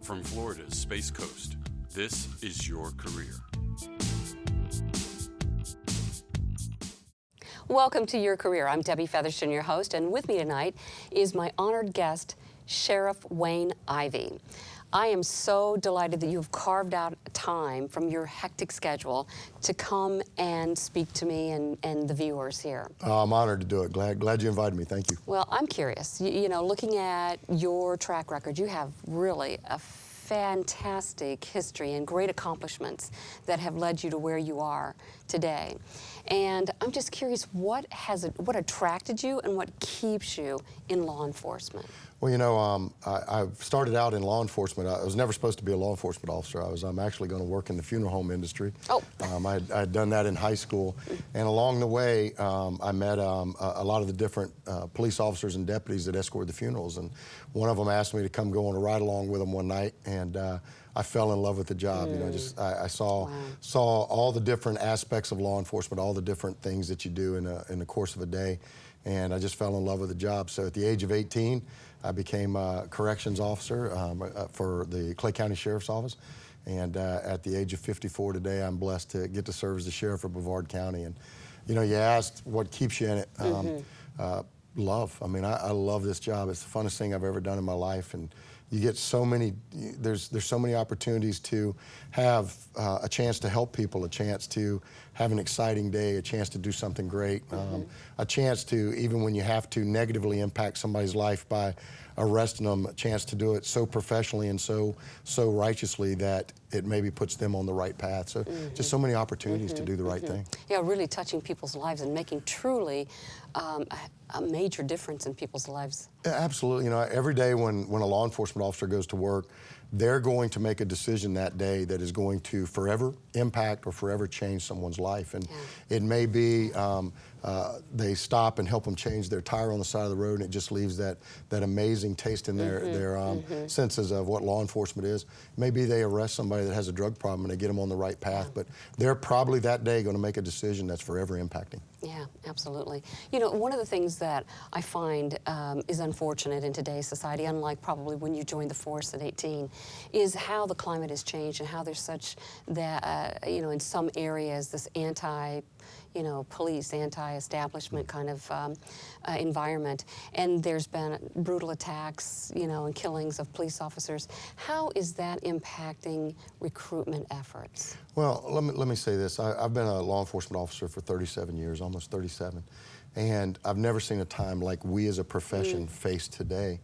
From Florida's Space Coast, this is Your Career. Welcome to Your Career. I'm Debbie Featherston, your host, and with me tonight is my honored guest, Sheriff Wayne Ivey. I am so delighted that you've carved out time from your hectic schedule to come and speak to me and the viewers here. I'm honored to do it. Glad you invited me. Thank you. Well, I'm curious. You know, looking at your track record, you have really a fantastic history and great accomplishments that have led you to where you are today. And I'm just curious, what attracted you and what keeps you in law enforcement? Well, you know, I started out in law enforcement. I was never supposed to be a law enforcement officer. I'm actually going to work in the funeral home industry. Oh. I had done that in high school. And along the way, I met a lot of the different police officers and deputies that escort the funerals. And one of them asked me to come go on a ride along with them one night. And I fell in love with the job. You know, I saw all the different aspects of law enforcement, all the different things that you do in the course of a day. And I just fell in love with the job. So at the age of 18, I became a corrections officer for the Clay County Sheriff's Office. And at the age of 54 today, I'm blessed to get to serve as the sheriff of Brevard County. And, you know, you asked what keeps you in it. Love. I mean, I love this job. It's the funnest thing I've ever done in my life. And you get so many, there's so many opportunities to have a chance to help people, a chance to have an exciting day, a chance to do something great, a chance to, even when you have to negatively impact somebody's life by arresting them, a chance to do it so professionally and so righteously that it maybe puts them on the right path. So just so many opportunities to do the right thing. Yeah, really touching people's lives and making truly a major difference in people's lives. Yeah, absolutely. You know, every day when a law enforcement officer goes to work, they're going to make a decision that day that is going to forever impact or forever change someone's life. And it may be they stop and help them change their tire on the side of the road, and it just leaves that amazing taste in their senses of what law enforcement is. Maybe they arrest somebody that has a drug problem and they get them on the right path, but they're probably that day going to make a decision that's forever impacting. Yeah, absolutely. You know, one of the things that I find is unfortunate in today's society, unlike probably when you joined the force at 18, is how the climate has changed and how there's such that, you know, in some areas, this police, anti-establishment kind of environment. And there's been brutal attacks, you know, and killings of police officers. How is that impacting recruitment efforts? Well, let me say this. I've been a law enforcement officer for 37 years, almost 37. And I've never seen a time like we as a profession face today.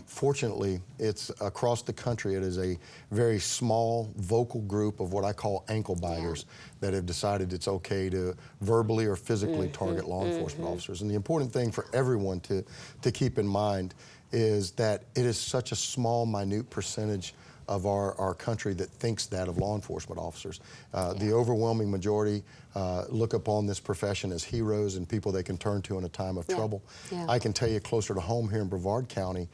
Fortunately, it's across the country. It is a very small, vocal group of what I call ankle biters that have decided it's okay to verbally or physically target law enforcement officers. And the important thing for everyone to keep in mind is that it is such a small, minute percentage of our country that thinks that of law enforcement officers. The overwhelming majority look upon this profession as heroes and people they can turn to in a time of trouble. I can tell you closer to home here in Brevard County,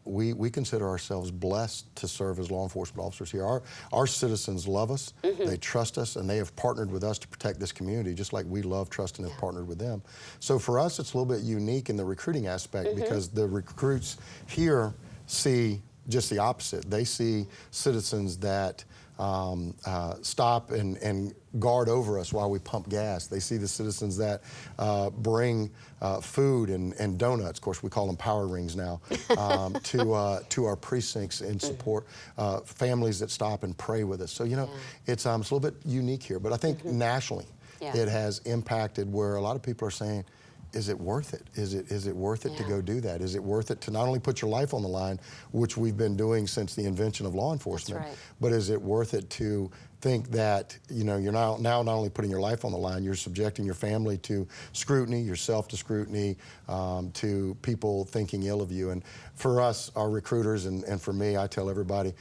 we consider ourselves blessed to serve as law enforcement officers here. Our citizens love us, they trust us, and they have partnered with us to protect this community, just like we love, trust, and have partnered with them. So for us, it's a little bit unique in the recruiting aspect because the recruits here see just the opposite. They see citizens that stop and guard over us while we pump gas. They see the citizens that bring food and donuts, of course we call them power rings now, to our precincts and support families that stop and pray with us. So, you know, it's a little bit unique here, but I think nationally it has impacted where a lot of people are saying, is it worth it? Is it worth it to go do that? Is it worth it to not only put your life on the line, which we've been doing since the invention of law enforcement, but is it worth it to think that, you know, you're now not only putting your life on the line, you're subjecting your family to scrutiny, yourself to scrutiny, to people thinking ill of you. And for us, our recruiters, and for me, I tell everybody,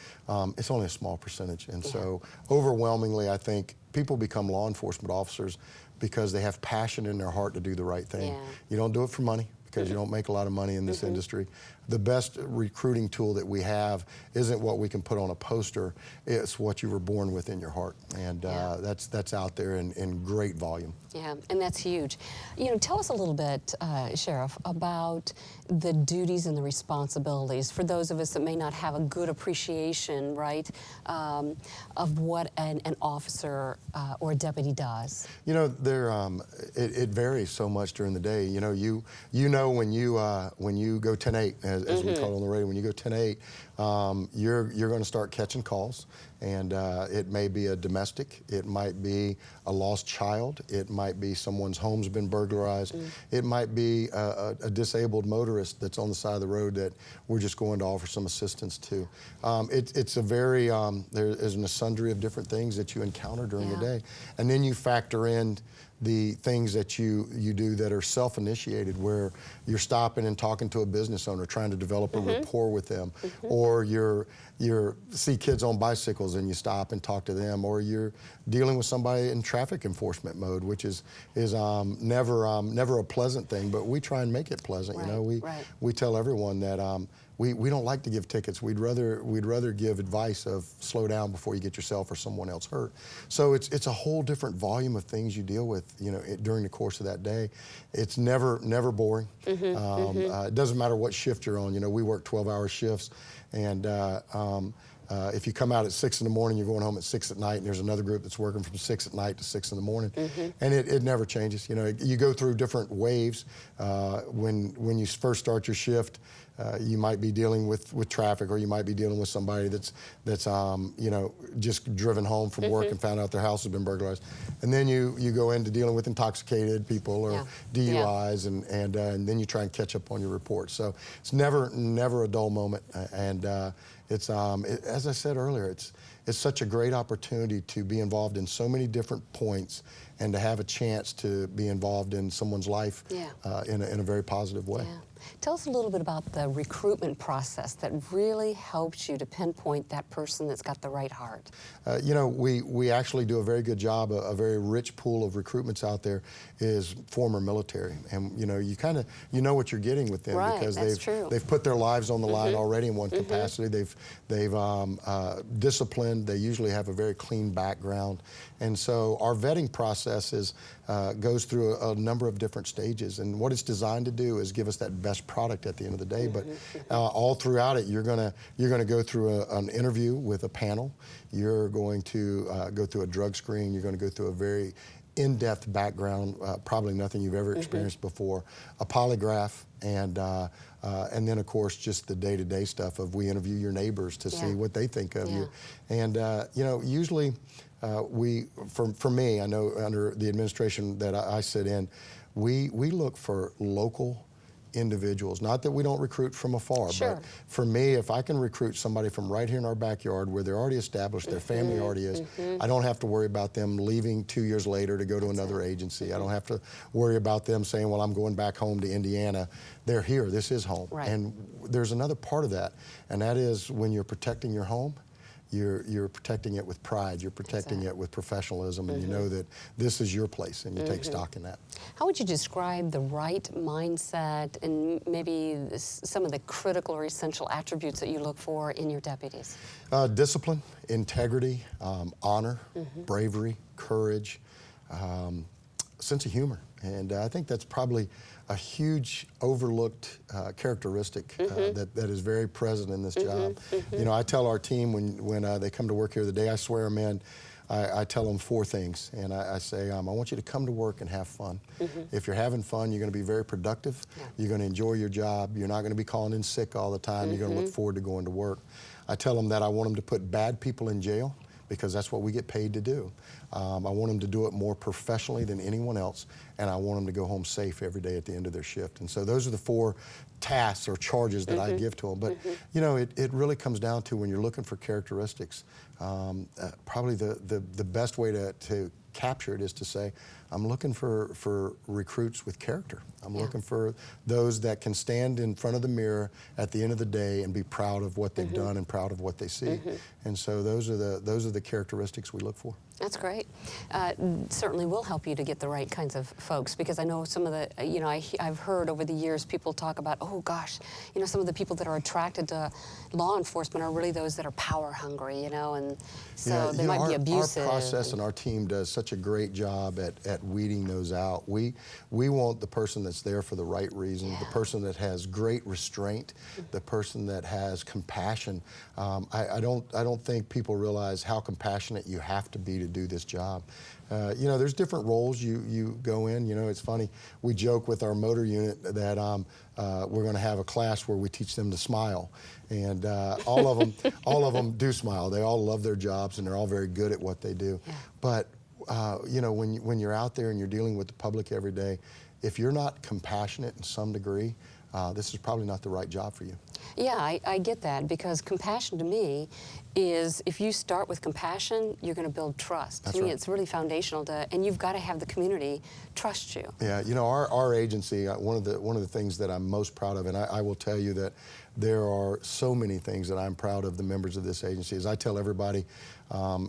it's only a small percentage. And so overwhelmingly, I think people become law enforcement officers because they have passion in their heart to do the right thing. You don't do it for money because you don't make a lot of money in this industry. the best recruiting tool that we have isn't what we can put on a poster, it's what you were born with in your heart. And that's out there in great volume. Yeah, and that's huge. You know, tell us a little bit, Sheriff, about the duties and the responsibilities for those of us that may not have a good appreciation, right, of what an officer or a deputy does. You know, it varies so much during the day. You know, when you go 10-8, as we call it on the radio, when you go 10-8, you're going to start catching calls, and it may be a domestic, it might be a lost child, it might be someone's home's been burglarized, it might be a disabled motorist that's on the side of the road that we're just going to offer some assistance to. It's a very, there is an sundry of different things that you encounter during the day, and then you factor in the things that you do that are self-initiated, where you're stopping and talking to a business owner, trying to develop a rapport with them, or you see kids on bicycles and you stop and talk to them, or you're dealing with somebody in traffic enforcement mode, which is never a pleasant thing, but we try and make it pleasant. You know, we tell everyone that we don't like to give tickets. We'd rather give advice of slow down before you get yourself or someone else hurt. So it's a whole different volume of things you deal with, you know, during the course of that day. It's never boring. It doesn't matter what shift you're on. You know, we work 12-hour shifts, and if you come out at 6 in the morning, you're going home at 6 at night, and there's another group that's working from 6 at night to 6 in the morning, and it never changes. You know, you go through different waves. When you first start your shift, you might be dealing with traffic, or you might be dealing with somebody that's you know, just driven home from work and found out their house has been burglarized, and then you go into dealing with intoxicated people or DUIs, and then you try and catch up on your reports. So it's never a dull moment, and it's as I said earlier, it's such a great opportunity to be involved in so many different points, and to have a chance to be involved in someone's life in a very positive way. Yeah. Tell us a little bit about the recruitment process that really helps you to pinpoint that person that's got the right heart. You know, we actually do a very good job. A very rich pool of recruitments out there is former military, and you know, you know what you're getting with them, because they've put their lives on the line already in one capacity. They've disciplined. They usually have a very clean background, and so our vetting process goes through a number of different stages, and what it's designed to do is give us that best product at the end of the day. But all throughout it, you're gonna go through an interview with a panel. You're going to go through a drug screen. You're going to go through a very in-depth background, probably nothing you've ever experienced before, a polygraph, and then of course just the day-to-day stuff of, we interview your neighbors to see what they think of you. And you know, usually for me, I know under the administration that I sit in, we look for local individuals. Not that we don't recruit from afar, but for me, if I can recruit somebody from right here in our backyard where they're already established, their family already is, I don't have to worry about them leaving 2 years later to go to another agency. I don't have to worry about them saying, well, I'm going back home to Indiana. They're here. This is home. And there's another part of that, and that is when you're protecting your home, you're protecting it with pride, you're protecting it with professionalism, and you know that this is your place, and you take stock in that. How would you describe the right mindset and maybe some of the critical or essential attributes that you look for in your deputies? Discipline, integrity, honor, bravery, courage, sense of humor. And I think that's probably a huge overlooked characteristic that is very present in this job. You know, I tell our team when they come to work here, the day I swear them in, I tell them 4 things, and I say, I want you to come to work and have fun. If you're having fun, you're going to be very productive. You're going to enjoy your job. You're not going to be calling in sick all the time. You're going to look forward to going to work. I tell them that I want them to put bad people in jail, because that's what we get paid to do. I want them to do it more professionally than anyone else, and I want them to go home safe every day at the end of their shift. And so those are the 4 tasks or charges that I give to them. But you know, it really comes down to, when you're looking for characteristics, probably the best way to capture it is to say, I'm looking for recruits with character. I'm looking for those that can stand in front of the mirror at the end of the day and be proud of what they've done and proud of what they see. And so those are the characteristics we look for. That's great. Certainly will help you to get the right kinds of folks, because I know some of the, I've heard over the years people talk about, oh gosh, some of the people that are attracted to law enforcement are really those that are power hungry, and so they might be abusive. Our process and our team does such a great job at weeding those out. We want the person that's there for the right reason, the person that has great restraint, the person that has compassion. I don't think people realize how compassionate you have to be to do this job. There's different roles you go in. It's funny, we joke with our motor unit that we're going to have a class where we teach them to smile, and all of them do smile. They all love their jobs and they're all very good at what they do. But when you're out there and you're dealing with the public every day, if you're not compassionate in some degree, this is probably not the right job for you. Yeah, I get that, because compassion to me is, if you start with compassion, you're going to build trust. To me, it's really foundational and you've got to have the community trust you. Yeah, our agency, one of the things that I'm most proud of, and I will tell you that there are so many things that I'm proud of the members of this agency. As I tell everybody,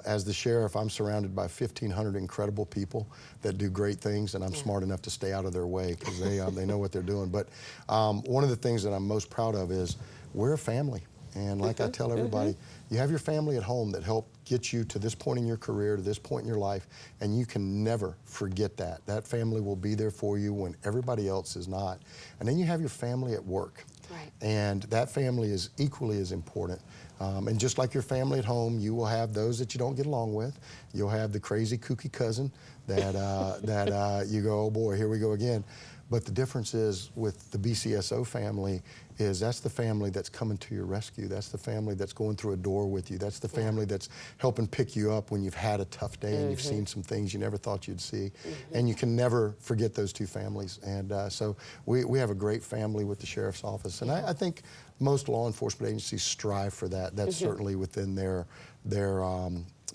as the sheriff, I'm surrounded by 1,500 incredible people that do great things, and I'm smart enough to stay out of their way because they know what they're doing. But one of the things that I'm most proud of is we're a family. And like I tell everybody, you have your family at home that helped get you to this point in your career, to this point in your life, and you can never forget that. That family will be there for you when everybody else is not. And then you have your family at work. Right. And that family is equally as important. And just like your family at home, you will have those that you don't get along with. You'll have the crazy, kooky cousin that you go, oh boy, here we go again. But the difference is with the BCSO family is that's the family that's coming to your rescue. That's the family that's going through a door with you. That's the family that's helping pick you up when you've had a tough day and you've seen some things you never thought you'd see. And you can never forget those two families. And so we have a great family with the Sheriff's Office. And I think most law enforcement agencies strive for that. That's certainly within their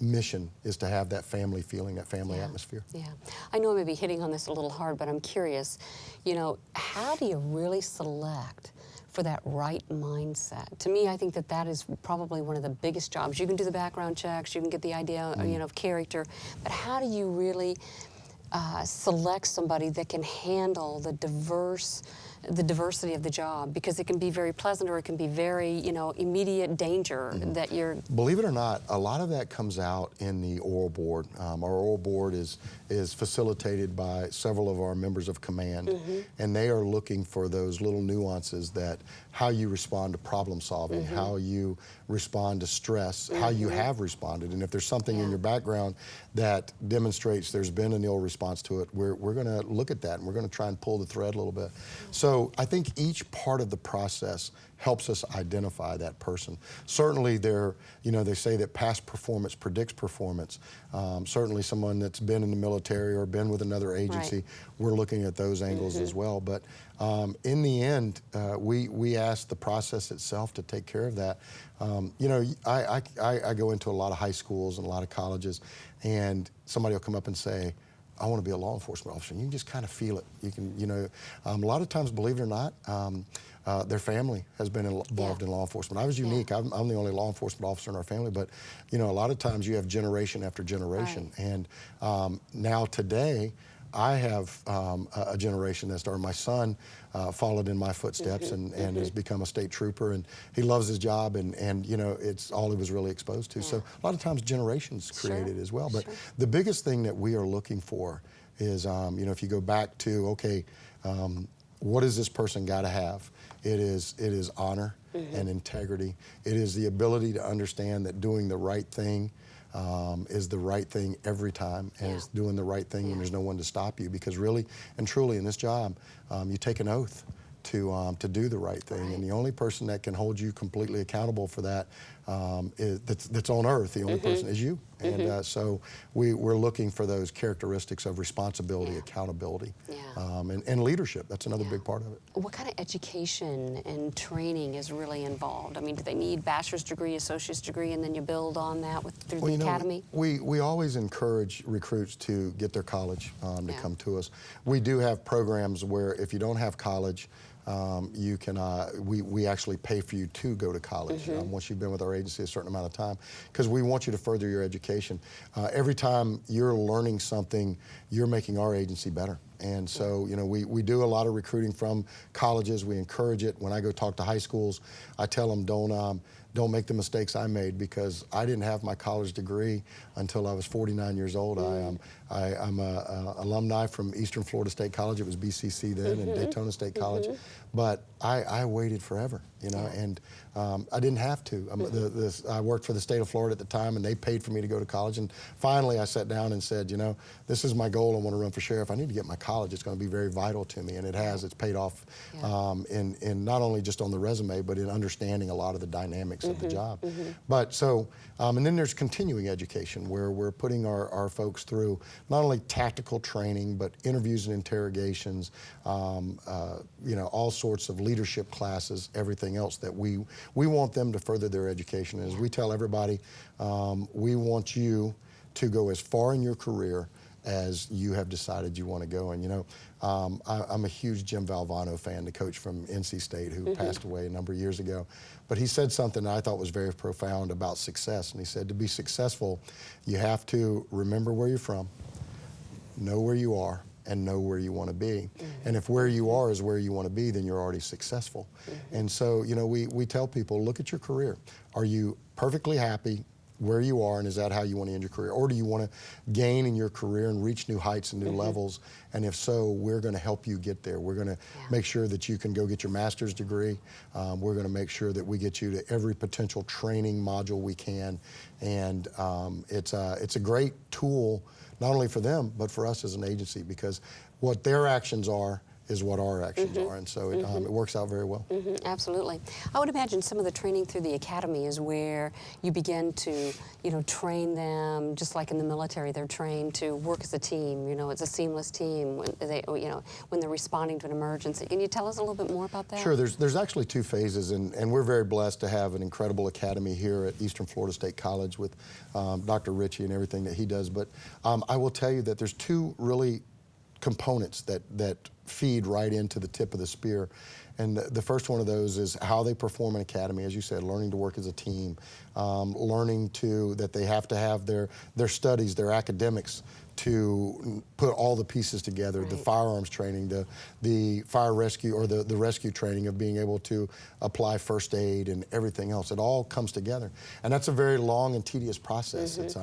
mission, is to have that family feeling, that family atmosphere. Yeah. I know I may be hitting on this a little hard, but I'm curious, how do you really select for that right mindset? To me, I think that is probably one of the biggest jobs. You can do the background checks, you can get the idea, of character, but how do you really select somebody that can handle the diversity of the job? Because it can be very pleasant, or it can be very, immediate danger that you're... Believe it or not, a lot of that comes out in the oral board. Our oral board is facilitated by several of our members of command, and they are looking for those little nuances, that how you respond to problem solving, how you respond to stress, how you have responded, and if there's something in your background that demonstrates there's been an ill response to it, we're going to look at that, and we're going to try and pull the thread a little bit. So I think each part of the process helps us identify that person. Certainly they say that past performance predicts performance. Certainly someone that's been in the military or been with another agency, we're looking at those angles as well. But in the end, we ask the process itself to take care of that. I go into a lot of high schools and a lot of colleges, and somebody will come up and say, I want to be a law enforcement officer. And you can just kind of feel it. You can, a lot of times, believe it or not, their family has been involved in law enforcement. I was unique. I'm the only law enforcement officer in our family, but a lot of times you have generation after generation. And now today, I have a generation that started. My son followed in my footsteps and has become a state trooper, and he loves his job, and it's all he was really exposed to. So a lot of times generations created as well. But the biggest thing that we are looking for is, if you go back to, okay, what does this person got to have? It is honor and integrity. It is the ability to understand that doing the right thing is the right thing every time, and is doing the right thing when there's no one to stop you. Because really and truly in this job, you take an oath to do the right thing, and the only person that can hold you completely accountable for that that's on earth. The only person is you. And so we're looking for those characteristics of responsibility, accountability, and leadership. That's another big part of it. What kind of education and training is really involved? I mean, do they need bachelor's degree, associate's degree, and then you build on that through the academy? We always encourage recruits to get their college to come to us. We do have programs where if you don't have college, you can, we actually pay for you to go to college once you've been with our agency a certain amount of time, because we want you to further your education. Every time you're learning something, you're making our agency better. And so, you know, we do a lot of recruiting from colleges. We encourage it. When I go talk to high schools, I tell them don't make the mistakes I made, because I didn't have my college degree until I was 49 years old. I'm a alumni from Eastern Florida State College. It was BCC then, and Daytona State College. But I waited forever, you know, and I didn't have to. I worked for the state of Florida at the time, and they paid for me to go to college. And finally, I sat down and said, you know, this is my goal. I want to run for sheriff. I need to get my college. It's going to be very vital to me, and it has. It's paid off in not only just on the resume, but in understanding a lot of the dynamics of the job. But so, and then there's continuing education, where we're putting our folks through not only tactical training, but interviews and interrogations, you know, all sorts of leadership classes, everything else that we want them to further their education. As we tell everybody, we want you to go as far in your career as you have decided you want to go. And you know, I'm a huge Jim Valvano fan, the coach from NC State who passed away a number of years ago. But he said something that I thought was very profound about success. And he said, to be successful, you have to remember where you're from, know where you are, and know where you want to be. And if where you are is where you want to be, then you're already successful. And so, you know, we tell people, look at your career. Are you perfectly happy where you are, and is that how you want to end your career? Or do you want to gain in your career and reach new heights and new levels? And if so, we're going to help you get there. We're going to make sure that you can go get your master's degree. We're going to make sure that we get you to every potential training module we can. And it's a great tool, not only for them, but for us as an agency, because what their actions are is what our actions are, and so it works out very well. Absolutely. I would imagine some of the training through the academy is where you begin to, you know, train them, just like in the military, they're trained to work as a team. You know, it's a seamless team when they, you know, when they're responding to an emergency. Can you tell us a little bit more about that? Sure. There's actually two phases, and we're very blessed to have an incredible academy here at Eastern Florida State College with Dr. Ritchie and everything that he does. But I will tell you that there's two really components that feed right into the tip of the spear. And the first one of those is how they perform in academy, as you said, learning to work as a team, learning that they have to have their studies, their academics, to put all the pieces together, the firearms training, the fire rescue, or the rescue training of being able to apply first aid and everything else. It all comes together. And that's a very long and tedious process. It's,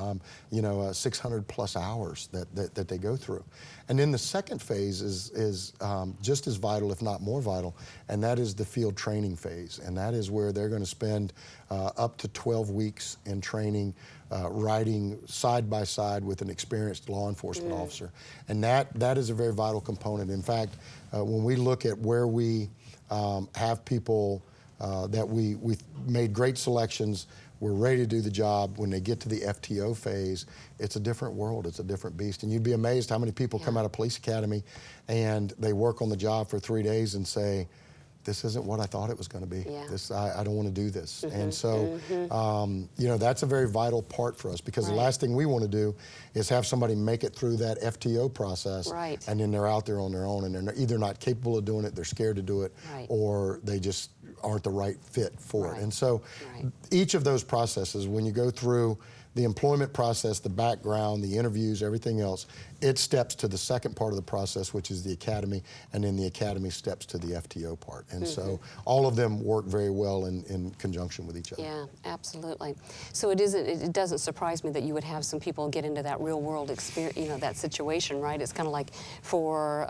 you know, 600 plus hours that they go through. And then the second phase is just as vital, if not more vital, and that is the field training phase. And that is where they're going to spend up to 12 weeks in training, riding side by side with an experienced law enforcement officer. And that is a very vital component. In fact, when we look at where we have people that we've made great selections, we're ready to do the job, when they get to the FTO phase, it's a different world, it's a different beast. And you'd be amazed how many people come out of police academy and they work on the job for 3 days and say, this isn't what I thought it was going to be. I don't want to do this. And so, you know, that's a very vital part for us, because the last thing we want to do is have somebody make it through that FTO process, and then they're out there on their own, and they're either not capable of doing it, they're scared to do it, or they just aren't the right fit for it. And so each of those processes, when you go through the employment process, the background, the interviews, everything else, it steps to the second part of the process, which is the academy, and then the academy steps to the FTO part. And so all of them work very well in conjunction with each other. Yeah, absolutely. So it doesn't surprise me that you would have some people get into that real world experience, you know, that situation, right? It's kind of like for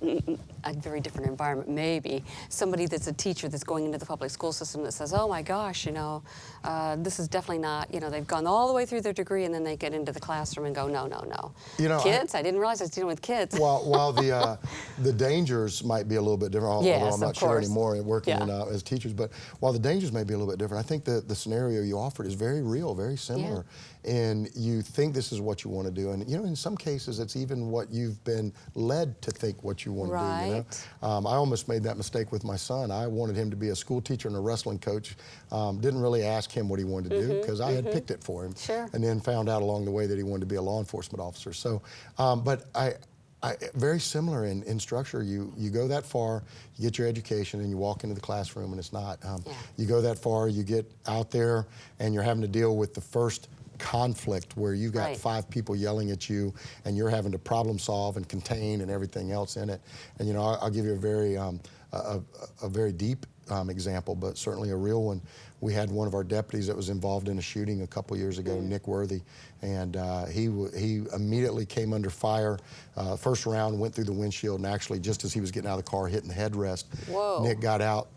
a very different environment, maybe. Somebody that's a teacher that's going into the public school system that says, oh my gosh, this is definitely not, they've gone all the way through their degree and then they get into the classroom and go, no, no, no. Kids? I didn't realize I was dealing with kids. While the dangers might be a little bit different, although I'm not sure anymore working as teachers, but while the dangers may be a little bit different, I think the scenario you offered is very real, very similar. And you think this is what you want to do. And, in some cases, it's even what you've been led to think what you want to do, I almost made that mistake with my son. I wanted him to be a school teacher and a wrestling coach. Didn't really ask him what he wanted to do because I had picked it for him. And then found out along the way that he wanted to be a law enforcement officer. So, but I very similar in structure. You go that far, you get your education, and you walk into the classroom, and it's not. You go that far, you get out there, and you're having to deal with the first conflict where you got 5 people yelling at you, and you're having to problem solve and contain and everything else in it. And I'll give you a very deep example, but certainly a real one. We had one of our deputies that was involved in a shooting a couple years ago, Nick Worthy, and he immediately came under fire. First round went through the windshield, and actually just as he was getting out of the car, hitting the headrest, Nick got out,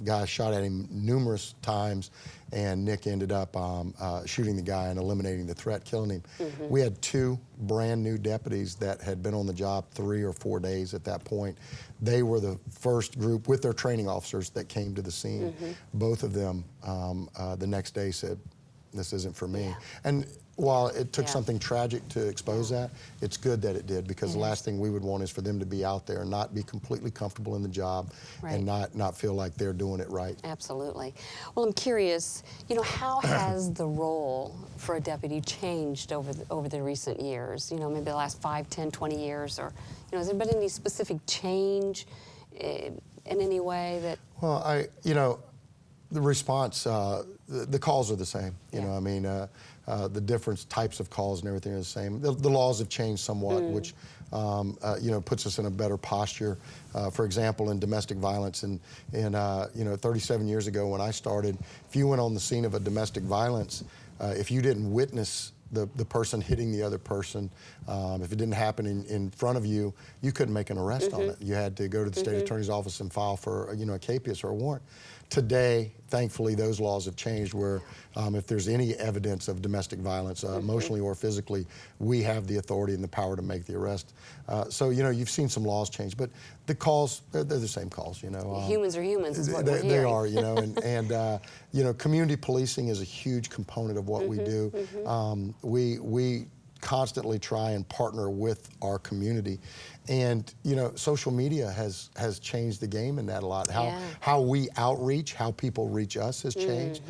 guys shot at him numerous times, and Nick ended up shooting the guy and eliminating the threat, killing him. We had 2 brand new deputies that had been on the job 3 or 4 days at that point. They were the first group with their training officers that came to the scene. Both of them the next day said, this isn't for me. And while it took something tragic to expose that, it's good that it did, because the last thing we would want is for them to be out there and not be completely comfortable in the job and not feel like they're doing it right. Absolutely. Well, I'm curious, how has the role for a deputy changed over the recent years? Maybe the last 5, 10, 20 years, or has there been any specific change in any way that? Well, the response, the calls are the same. The different types of calls and everything are the same. The laws have changed somewhat, which puts us in a better posture. For example, in domestic violence, and 37 years ago when I started, if you went on the scene of a domestic violence, if you didn't witness the person hitting the other person, if it didn't happen in front of you, you couldn't make an arrest on it. You had to go to the state attorney's office and file for a capias or a warrant. Today, thankfully, those laws have changed where if there's any evidence of domestic violence, emotionally or physically, we have the authority and the power to make the arrest. So, you've seen some laws change, but the calls, they're the same calls, Humans are humans is what we're hearing. They are, and community policing is a huge component of what we do. We constantly try and partner with our community. And social media has changed the game in that a lot. How we outreach, how people reach us has changed.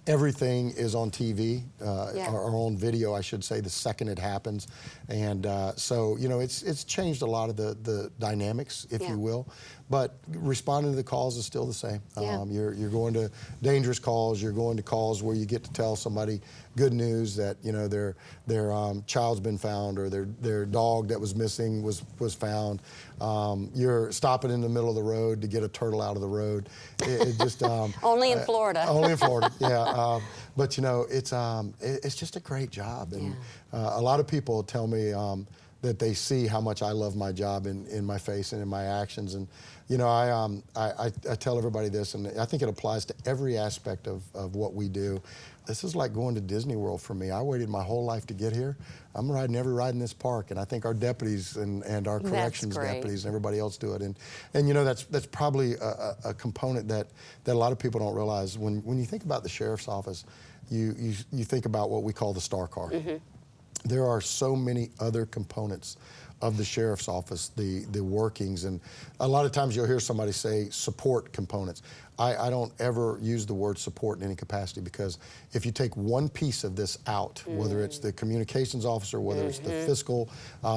Everything is on TV, or on video, I should say, the second it happens. And so it's changed a lot of the dynamics, if you will. But responding to the calls is still the same. You're going to dangerous calls. You're going to calls where you get to tell somebody good news that their child's been found, or their dog that was missing was found. You're stopping in the middle of the road to get a turtle out of the road. It just only in Florida. Only in Florida, yeah. But it's just a great job, and a lot of people tell me that they see how much I love my job in my face and in my actions. And I tell everybody this, and I think it applies to every aspect of what we do. This is like going to Disney World for me. I waited my whole life to get here. I'm riding every ride in this park, and I think our deputies and our corrections deputies and everybody else do it. And that's probably a component that a lot of people don't realize. When you think about the sheriff's office, you think about what we call the star car. There are so many other components of the sheriff's office, the workings, and a lot of times you'll hear somebody say support components. I don't ever use the word support in any capacity, because if you take one piece of this out, whether it's the communications officer, whether it's the fiscal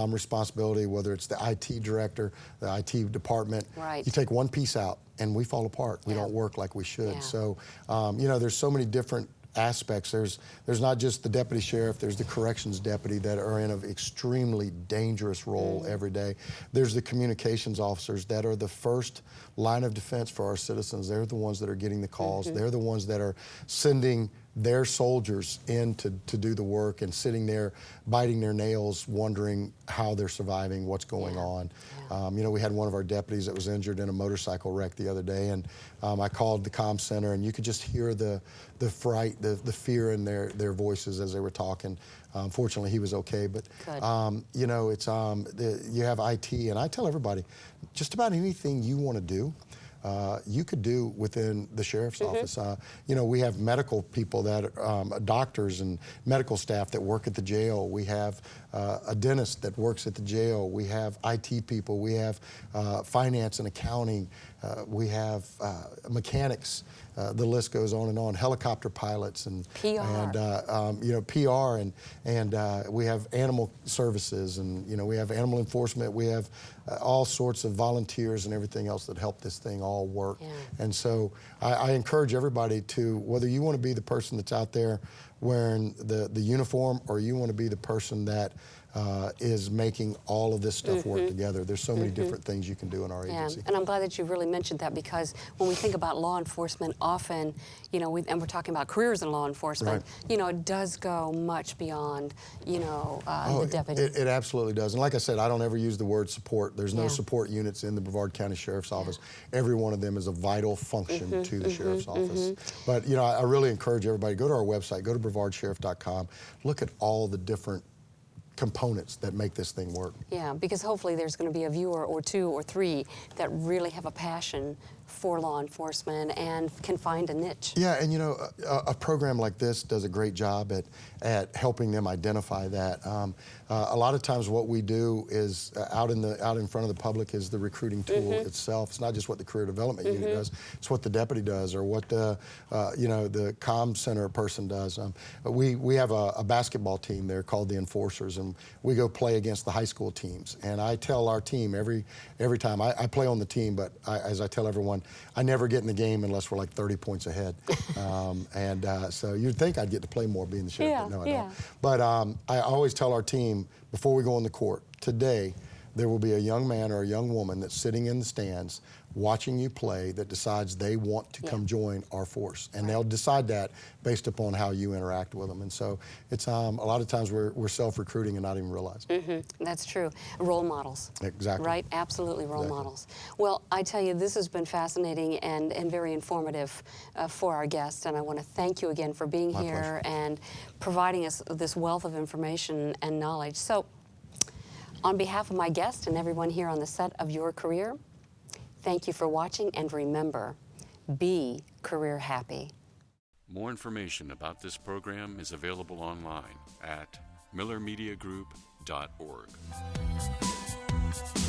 responsibility, whether it's the IT director, the IT department, you take one piece out and we fall apart. We don't work like we should. So, there's so many different aspects. There's not just the deputy sheriff, there's the corrections deputy that are in an extremely dangerous role every day. There's the communications officers that are the first line of defense for our citizens. They're the ones that are getting the calls. They're the ones that are sending their soldiers in to do the work and sitting there biting their nails, wondering how they're surviving, what's going on. You know, we had one of our deputies that was injured in a motorcycle wreck the other day, and I called the comm center, and you could just hear the fright, the fear in their voices as they were talking. Fortunately, he was okay, but you know, it's you have IT, and I tell everybody, just about anything you want to do, you could do within the sheriff's office. You know, we have medical people that doctors and medical staff that work at the jail. We have a dentist that works at the jail. We have IT people. We have finance and accounting. We have mechanics. The list goes on and on. Helicopter pilots and PR. And you know, PR and we have animal services, and you know, we have animal enforcement. We have all sorts of volunteers and everything else that help this thing all work. And so I encourage everybody to, whether you want to be the person that's out there wearing the uniform, or you want to be the person that is making all of this stuff work together. There's so many different things you can do in our agency. And I'm glad that you really mentioned that, because when we think about law enforcement, often, you know, and we're talking about careers in law enforcement, you know, it does go much beyond, you know, the deputy. It absolutely does. And like I said, I don't ever use the word support. There's no support units in the Brevard County Sheriff's Office. Every one of them is a vital function to the Sheriff's Office. But, you know, I really encourage everybody, go to our website, go to brevardsheriff.com, look at all the different components that make this thing work. Yeah, because hopefully there's going to be a viewer or two or three that really have a passion for law enforcement and can find a niche. Yeah, and you know, a program like this does a great job at helping them identify that. A lot of times what we do is out in front of the public is the recruiting tool itself. It's not just what the career development unit does, it's what the deputy does, or what the you know, the comm center person does. We have a basketball team there called the Enforcers, and we go play against the high school teams. And I tell our team every time, I play on the team, but as I tell everyone, I never get in the game unless we're like 30 points ahead. So you'd think I'd get to play more being the sheriff, but no, I don't. But I always tell our team before we go on the court, today there will be a young man or a young woman that's sitting in the stands watching you play that decides they want to come join our force. And they'll decide that based upon how you interact with them. And so it's a lot of times we're self-recruiting and not even realizing. That's true. Role models. Exactly. Right? Absolutely role models. Well, I tell you, this has been fascinating and very informative for our guests. And I want to thank you again for being here and providing us this wealth of information and knowledge. So, on behalf of my guest and everyone here on the set of Your Career, thank you for watching, and remember, be career happy. More information about this program is available online at millermediagroup.org.